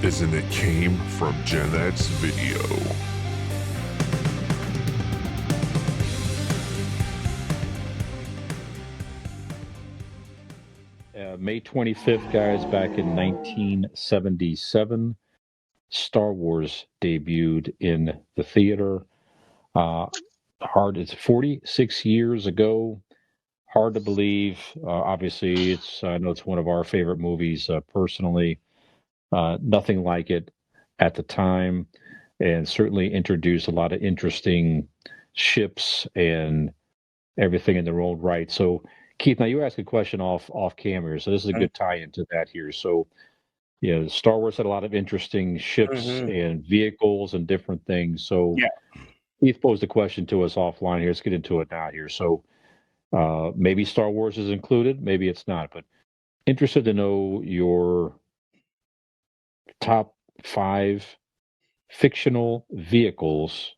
is an It Came From GenX video. May 25th, guys, back in 1977, Star Wars debuted in the theater. It's 46 years ago. Hard to believe. Obviously, I know it's one of our favorite movies personally. Nothing like it at the time, and certainly introduced a lot of interesting ships and everything in their own right. So, Keith, now you asked a question off camera, so this is a good tie into that here. So, Star Wars had a lot of interesting ships and vehicles and different things. So, Keith posed a question to us offline here. Let's get into it now here. So, maybe Star Wars is included, maybe it's not, but interested to know your top 5 fictional vehicles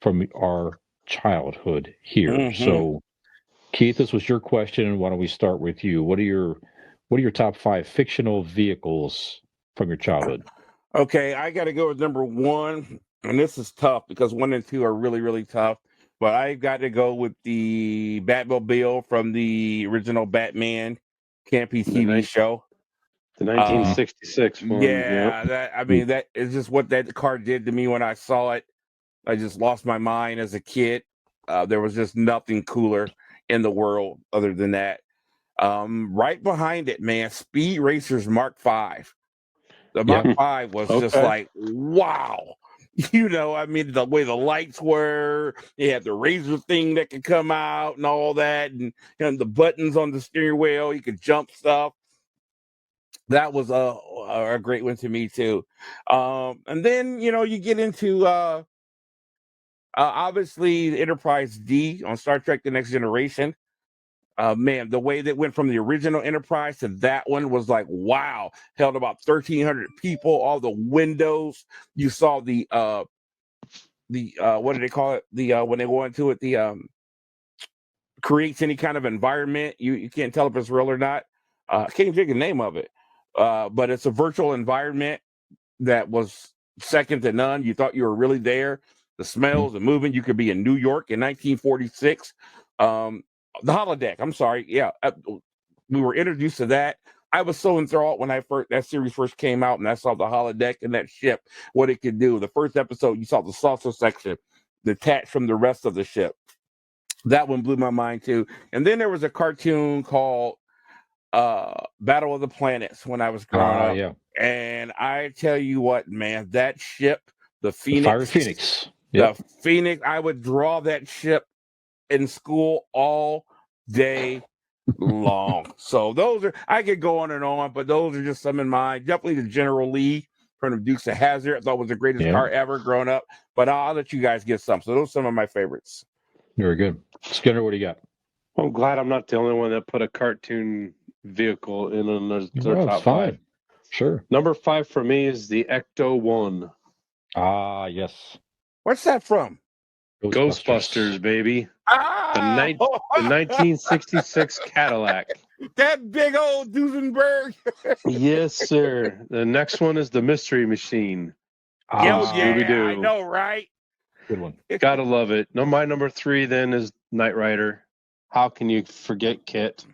from our childhood here. So, Keith, this was your question. Why don't we start with you? What are your top 5 fictional vehicles from your childhood? Okay, I got to go with number 1, and this is tough because 1 and 2 are really, really tough. But I got to go with the Batmobile from the original Batman campy TV show. The 1966 one. Yeah, that is just what that car did to me when I saw it. I just lost my mind as a kid. There was just nothing cooler in the world other than that. Right behind it, man, Speed Racers Mark V. The Mark V was just like, wow. The way the lights were, they had the razor thing that could come out and all that, and the buttons on the steering wheel, you could jump stuff. That was a great one to me too. And then you get into obviously the Enterprise D on Star Trek: The Next Generation. Man, the way that went from the original Enterprise to that one was like, wow. Held about 1,300 people, all the windows. You saw the what do they call it? When they go into it, creates any kind of environment. You can't tell if it's real or not. I can't even think the name of it. But it's a virtual environment that was second to none. You thought you were really there. The smells, the movement. You could be in New York in 1946. The holodeck. I'm sorry. Yeah, we were introduced to that. I was so enthralled when that series first came out, and I saw the holodeck and that ship, what it could do. The first episode, you saw the saucer section detached from the rest of the ship. That one blew my mind too. And then there was a cartoon called Battle of the Planets when I was growing up. Yeah. And I tell you what, man, that ship, the Phoenix, the Fire Phoenix. The Phoenix, I would draw that ship in school all day long. So I could go on and on, but those are just some in mind. Definitely the General Lee from the Dukes of Hazzard. I thought was the greatest car ever growing up. But I'll let you guys get some. So those are some of my favorites. Very good. Skinner, what do you got? I'm glad I'm not the only one that put a cartoon vehicle in their top 5. Sure. Number 5 for me is the Ecto-1. Ah, yes. What's that from? Ghostbusters, baby. The 1966 Cadillac. That big old Duesenberg. Yes, sir. The next one is the Mystery Machine. I know, right? Good one. Gotta love it. No, my number 3 then is Knight Rider. How can you forget Kit?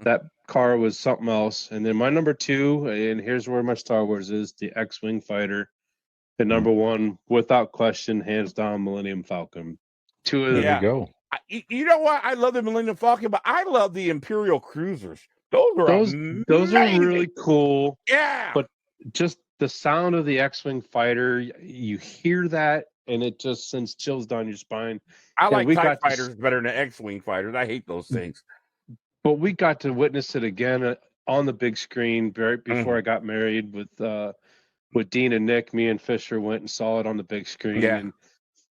That car was something else. And then my number 2, and here's where my Star Wars is, the X-Wing fighter. And number 1, without question, hands down, Millennium Falcon. 2 of them. There you go. You know what? I love the Millennium Falcon, but I love the Imperial cruisers. Those are really cool. Yeah. But just the sound of the X-Wing fighter, you hear that, and it just sends chills down your spine. I like TIE fighters better than X-Wing fighters. I hate those things. But we got to witness it again on the big screen right before I got married with Dean and Nick. Me and Fisher went and saw it on the big screen. And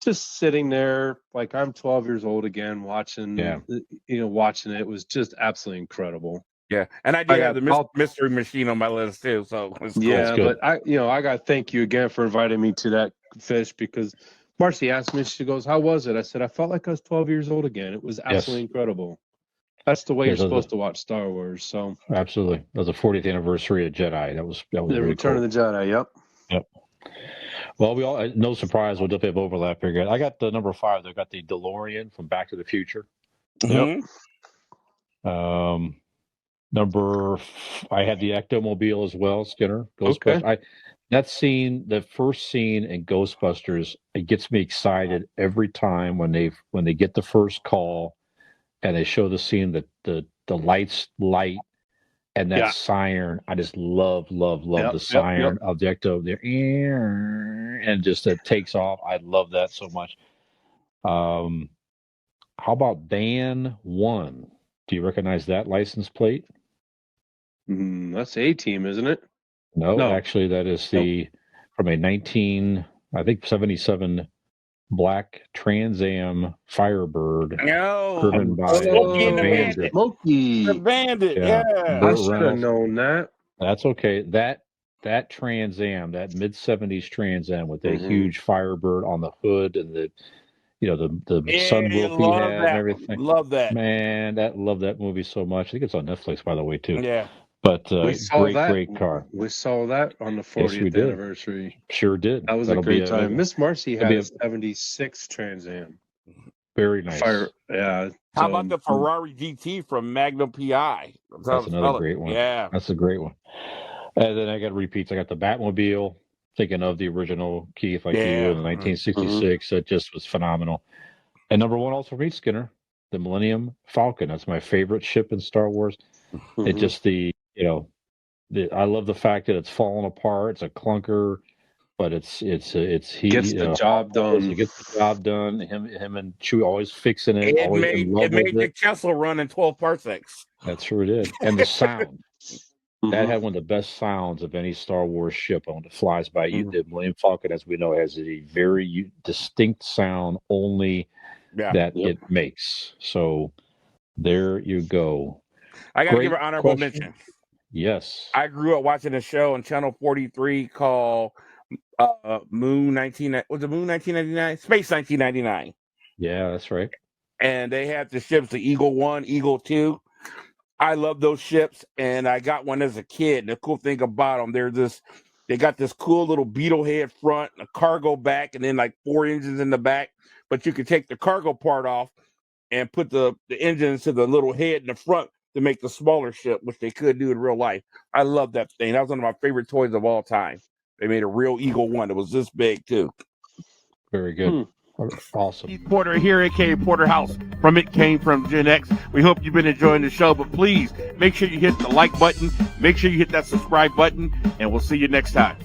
just sitting there, like I'm 12 years old again, watching it was just absolutely incredible. Yeah, and I have the Mystery Machine on my list too. So it's cool. Yeah, but I got to thank you again for inviting me to that, Fish, because Marcy asked me, she goes, "How was it?" I said, "I felt like I was 12 years old again. It was absolutely incredible." That's the way Yeah, you're so supposed to watch Star Wars. So absolutely. That was the 40th anniversary of Jedi. That was the really Return cool. of the Jedi. Yep. Yep. Well, we all no surprise we'll definitely have overlap here. I got the number 5. They got the DeLorean from Back to the Future. Yep. I had the Ectomobile as well, Skinner. Ghostbusters. Okay. That scene, the first scene in Ghostbusters, it gets me excited every time when they get the first call and they show the scene that the lights light and that Yeah. siren. I just love Yep, the yep, siren of the Ecto there, and just it takes off. I love that so much. How about Van 1? Do you recognize that license plate? That's A-Team, isn't it? No, No. actually, that is from a 77 black Trans Am Firebird driven by Smokey and the Van. Bandit. Smokey. The Bandit, Yeah, yeah. I Burt should have Reynolds. known that. That's okay. That Trans Am, that mid-70s Trans Am with that Mhm. huge Firebird on the hood and the the Yeah, sunroof he love had and that. everything. Love that. Man, love that movie so much. I think it's on Netflix, by the way, too. Yeah. But We saw great car. We saw that on the Yes, we 40th did. anniversary. Sure did. That was That'll a great be time. Miss Marcy that'll had be a 76 Trans Am. very nice. Yeah. How about the Ferrari GT from Magnum PI? That's another great one. Yeah. That's a great one. And then I got repeats. I got the Batmobile, thinking of the original Keith, like you, in 1966. That just was phenomenal. And number 1 also for me, Skinner, the Millennium Falcon. That's my favorite ship in Star Wars. It just I love the fact that it's falling apart. It's a clunker, but he gets the job done. He gets the job done. Him and Chewie always fixing it. It made the Kessel run in 12 parsecs. That's sure it did. And the sound. That had one of the best sounds of any Star Wars ship when it flies by. The Millennium Falcon, as we know, has a very distinct sound only that it makes. So there you go. I got to give an honorable mention. Yes. I grew up watching a show on Channel 43 called Moon 1999? Space 1999. Yeah, that's right. And they had the ships, the Eagle 1, Eagle 2. I love those ships, and I got one as a kid. And the cool thing about them, they got this cool little beetle head front, a cargo back, and then like 4 engines in the back. But you could take the cargo part off and put the engines to the little head in the front to make the smaller ship, which they could do in real life. I love that thing. That was one of my favorite toys of all time. They made a real Eagle 1. It was this big, too. Very good. Awesome. Keith Porter here, a.k.a. Porter House from It Came From Gen X. We hope you've been enjoying the show, but please make sure you hit the like button, make sure you hit that subscribe button, and we'll see you next time.